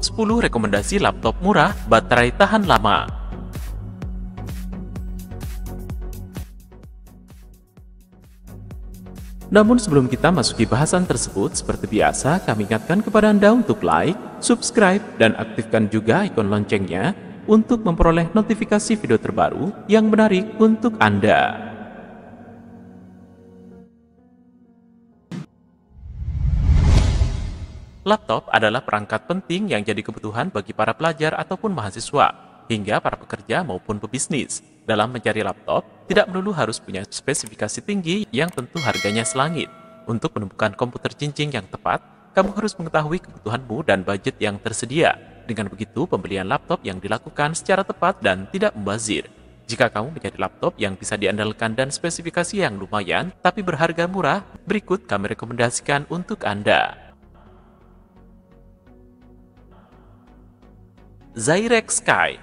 10 rekomendasi laptop murah, baterai tahan lama. Namun sebelum kita masuki bahasan tersebut, seperti biasa kami ingatkan kepada Anda untuk like, subscribe, dan aktifkan juga ikon loncengnya untuk memperoleh notifikasi video terbaru yang menarik untuk Anda. Laptop adalah perangkat penting yang jadi kebutuhan bagi para pelajar ataupun mahasiswa, hingga para pekerja maupun pebisnis. Dalam mencari laptop, tidak melulu harus punya spesifikasi tinggi yang tentu harganya selangit. Untuk menemukan komputer cincin yang tepat, kamu harus mengetahui kebutuhanmu dan budget yang tersedia. Dengan begitu, pembelian laptop yang dilakukan secara tepat dan tidak membazir. Jika kamu mencari laptop yang bisa diandalkan dan spesifikasi yang lumayan, tapi berharga murah, berikut kami rekomendasikan untuk Anda. Zyrex Sky.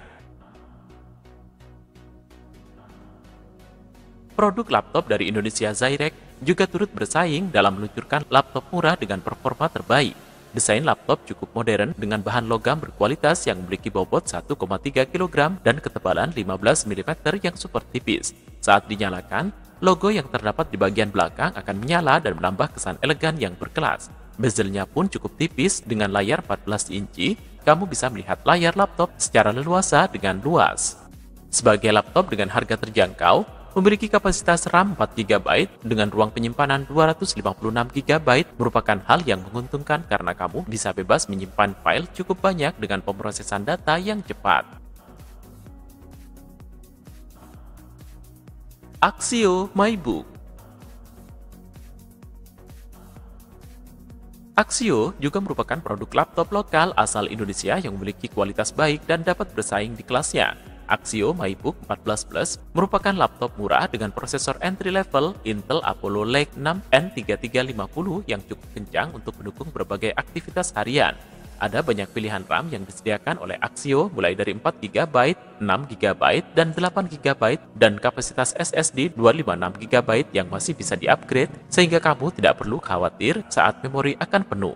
Produk laptop dari Indonesia Zyrex juga turut bersaing dalam meluncurkan laptop murah dengan performa terbaik. Desain laptop cukup modern dengan bahan logam berkualitas yang memiliki bobot 1,3 kg dan ketebalan 15 mm yang super tipis. Saat dinyalakan, logo yang terdapat di bagian belakang akan menyala dan menambah kesan elegan yang berkelas. Bezelnya pun cukup tipis dengan layar 14 inci, kamu bisa melihat layar laptop secara leluasa dengan luas. Sebagai laptop dengan harga terjangkau, memiliki kapasitas RAM 4 GB dengan ruang penyimpanan 256 GB merupakan hal yang menguntungkan karena kamu bisa bebas menyimpan file cukup banyak dengan pemrosesan data yang cepat. Axio MyBook. Axio juga merupakan produk laptop lokal asal Indonesia yang memiliki kualitas baik dan dapat bersaing di kelasnya. Axio MyBook 14 Plus merupakan laptop murah dengan prosesor entry-level Intel Apollo Lake 6 N3350 yang cukup kencang untuk mendukung berbagai aktivitas harian. Ada banyak pilihan RAM yang disediakan oleh Axio mulai dari 4 GB, 6 GB, dan 8 GB, dan kapasitas SSD 256 GB yang masih bisa di-upgrade sehingga kamu tidak perlu khawatir saat memori akan penuh.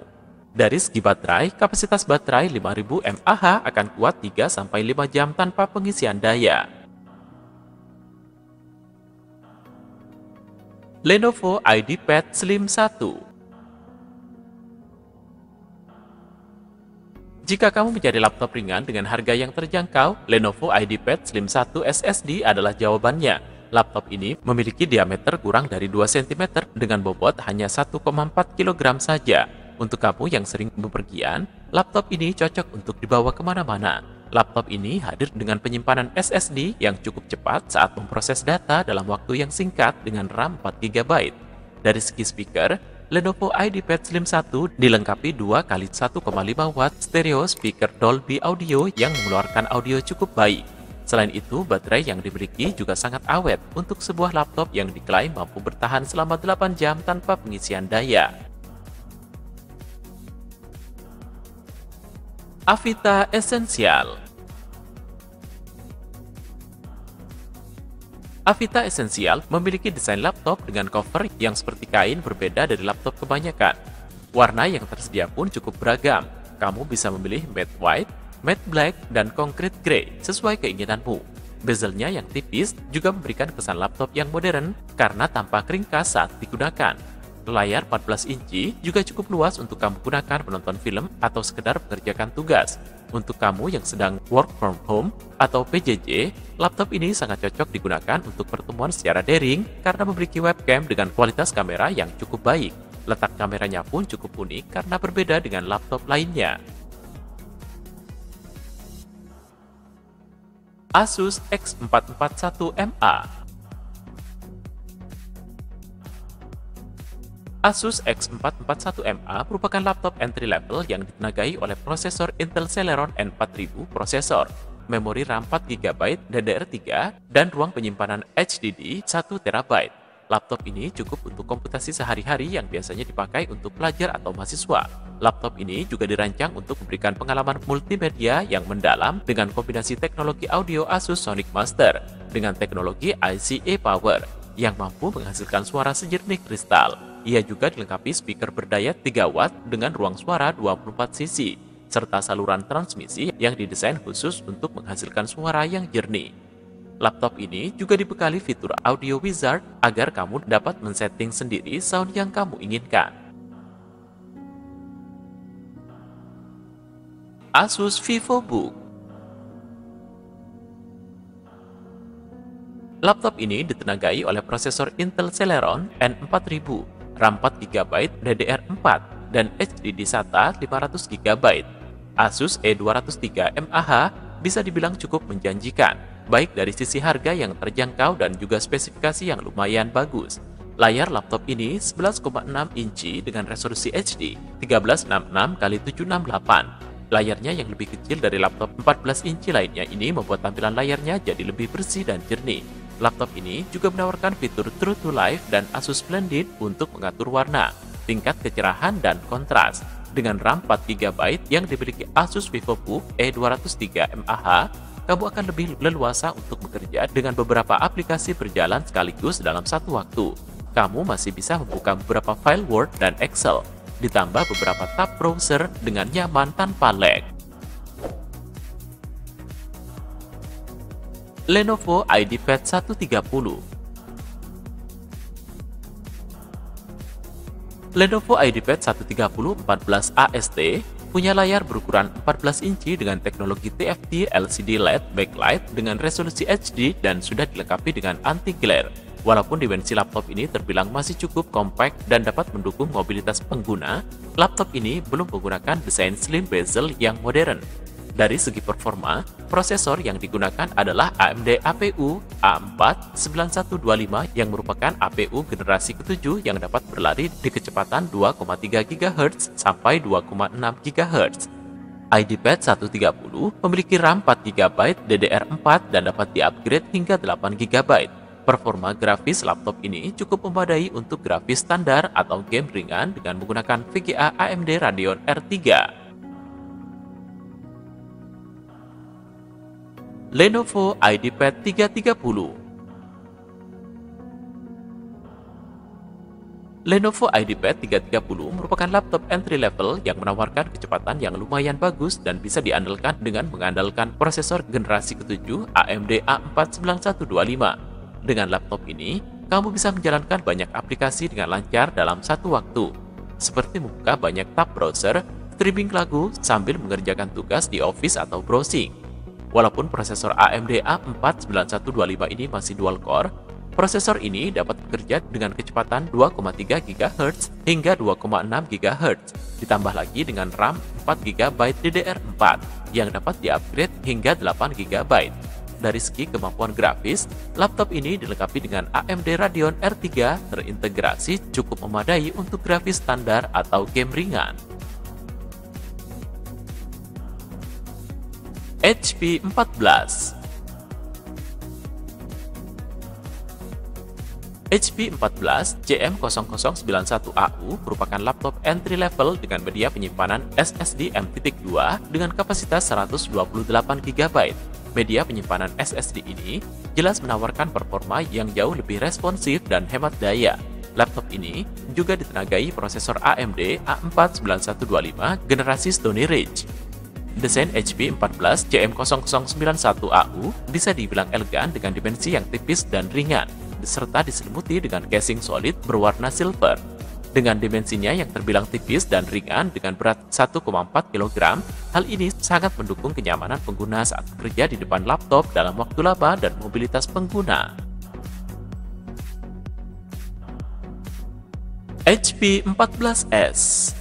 Dari segi baterai, kapasitas baterai 5000 mAh akan kuat 3-5 jam tanpa pengisian daya. Lenovo IdeaPad Slim 1. Jika kamu mencari laptop ringan dengan harga yang terjangkau, Lenovo IdeaPad Slim 1 SSD adalah jawabannya. Laptop ini memiliki diameter kurang dari 2 cm dengan bobot hanya 1,4 kg saja. Untuk kamu yang sering bepergian, laptop ini cocok untuk dibawa kemana-mana. Laptop ini hadir dengan penyimpanan SSD yang cukup cepat saat memproses data dalam waktu yang singkat dengan RAM 4 GB. Dari segi speaker, Lenovo IdeaPad Slim 1 dilengkapi 2 x 1,5 watt stereo speaker Dolby Audio yang mengeluarkan audio cukup baik. Selain itu, baterai yang dimiliki juga sangat awet untuk sebuah laptop yang diklaim mampu bertahan selama 8 jam tanpa pengisian daya. Avita Essential. Avita Essential memiliki desain laptop dengan cover yang seperti kain berbeda dari laptop kebanyakan. Warna yang tersedia pun cukup beragam. Kamu bisa memilih matte white, matte black, dan concrete gray sesuai keinginanmu. Bezelnya yang tipis juga memberikan kesan laptop yang modern karena tampak ringkas saat digunakan. Layar 14 inci juga cukup luas untuk kamu gunakan menonton film atau sekedar mengerjakan tugas. Untuk kamu yang sedang work from home atau PJJ, laptop ini sangat cocok digunakan untuk pertemuan secara daring karena memiliki webcam dengan kualitas kamera yang cukup baik. Letak kameranya pun cukup unik karena berbeda dengan laptop lainnya. Asus X441MA. Asus X441MA merupakan laptop entry-level yang ditenagai oleh prosesor Intel Celeron N4000 prosesor, memori RAM 4 GB DDR3, dan ruang penyimpanan HDD 1 TB. Laptop ini cukup untuk komputasi sehari-hari yang biasanya dipakai untuk pelajar atau mahasiswa. Laptop ini juga dirancang untuk memberikan pengalaman multimedia yang mendalam dengan kombinasi teknologi audio Asus Sonic Master dengan teknologi ICA Power yang mampu menghasilkan suara sejernih kristal. Ia juga dilengkapi speaker berdaya 3 watt dengan ruang suara 24 sisi. serta saluran transmisi yang didesain khusus untuk menghasilkan suara yang jernih. Laptop ini juga dibekali fitur Audio Wizard agar kamu dapat men-setting sendiri sound yang kamu inginkan. Asus VivoBook. Laptop ini ditenagai oleh prosesor Intel Celeron N4000, RAM 4GB DDR4, dan HDD SATA 500GB. Asus E203 mAh bisa dibilang cukup menjanjikan, baik dari sisi harga yang terjangkau dan juga spesifikasi yang lumayan bagus. Layar laptop ini 11,6 inci dengan resolusi HD 1366x768. Layarnya yang lebih kecil dari laptop 14 inci lainnya ini membuat tampilan layarnya jadi lebih bersih dan jernih. Laptop ini juga menawarkan fitur True to Life dan Asus Splendid untuk mengatur warna, tingkat kecerahan, dan kontras. Dengan RAM 4GB yang dimiliki Asus VivoBook E203 mAh, kamu akan lebih leluasa untuk bekerja dengan beberapa aplikasi berjalan sekaligus dalam satu waktu. Kamu masih bisa membuka beberapa file Word dan Excel, ditambah beberapa tab browser dengan nyaman tanpa lag. Lenovo IdeaPad 130. Lenovo IdeaPad 130 14 AST punya layar berukuran 14 inci dengan teknologi TFT LCD LED backlight dengan resolusi HD dan sudah dilengkapi dengan anti-glare. Walaupun dimensi laptop ini terbilang masih cukup kompak dan dapat mendukung mobilitas pengguna, laptop ini belum menggunakan desain slim bezel yang modern. Dari segi performa, prosesor yang digunakan adalah AMD APU A4 9125 yang merupakan APU generasi ke-7 yang dapat berlari di kecepatan 2,3 GHz sampai 2,6 GHz. IdeaPad 130 memiliki RAM 4GB DDR4 dan dapat di-upgrade hingga 8GB. Performa grafis laptop ini cukup memadai untuk grafis standar atau game ringan dengan menggunakan VGA AMD Radeon R3. Lenovo IdeaPad 330. Lenovo IdeaPad 330 merupakan laptop entry level yang menawarkan kecepatan yang lumayan bagus dan bisa diandalkan dengan mengandalkan prosesor generasi ke-7 AMD A4 9125. Dengan laptop ini, kamu bisa menjalankan banyak aplikasi dengan lancar dalam satu waktu, seperti membuka banyak tab browser, streaming lagu, sambil mengerjakan tugas di Office atau browsing. Walaupun prosesor AMD A4 9125 ini masih dual core, prosesor ini dapat bekerja dengan kecepatan 2,3 GHz hingga 2,6 GHz, ditambah lagi dengan RAM 4GB DDR4 yang dapat di-upgrade hingga 8 GB. Dari segi kemampuan grafis, laptop ini dilengkapi dengan AMD Radeon R3 terintegrasi cukup memadai untuk grafis standar atau game ringan. HP 14. HP 14 JM0091AU merupakan laptop entry level dengan media penyimpanan SSD M.2 dengan kapasitas 128GB. Media penyimpanan SSD ini jelas menawarkan performa yang jauh lebih responsif dan hemat daya. Laptop ini juga ditenagai prosesor AMD A4 9125 generasi Stony Ridge. Desain HP 14 JM0091AU bisa dibilang elegan dengan dimensi yang tipis dan ringan, serta diselimuti dengan casing solid berwarna silver. Dengan dimensinya yang terbilang tipis dan ringan dengan berat 1,4 kg, hal ini sangat mendukung kenyamanan pengguna saat bekerja di depan laptop dalam waktu lama dan mobilitas pengguna. HP 14S.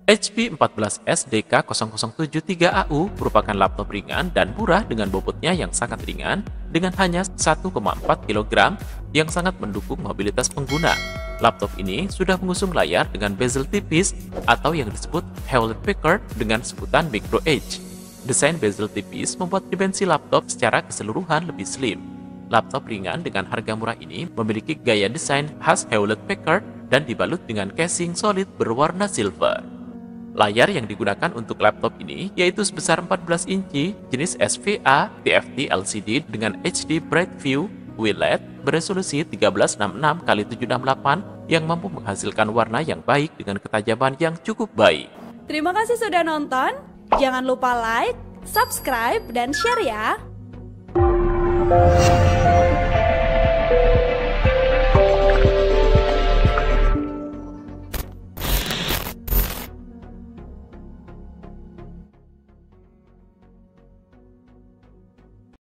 HP 14S DK0073AU merupakan laptop ringan dan murah dengan bobotnya yang sangat ringan dengan hanya 1,4 kg yang sangat mendukung mobilitas pengguna. Laptop ini sudah mengusung layar dengan bezel tipis atau yang disebut Hewlett-Packard dengan sebutan Micro Edge. Desain bezel tipis membuat dimensi laptop secara keseluruhan lebih slim. Laptop ringan dengan harga murah ini memiliki gaya desain khas Hewlett-Packard dan dibalut dengan casing solid berwarna silver. Layar yang digunakan untuk laptop ini yaitu sebesar 14 inci jenis SVA TFT LCD dengan HD Bright View QLED beresolusi 1366x768 yang mampu menghasilkan warna yang baik dengan ketajaman yang cukup baik. Terima kasih sudah nonton. Jangan lupa like, subscribe, dan share ya.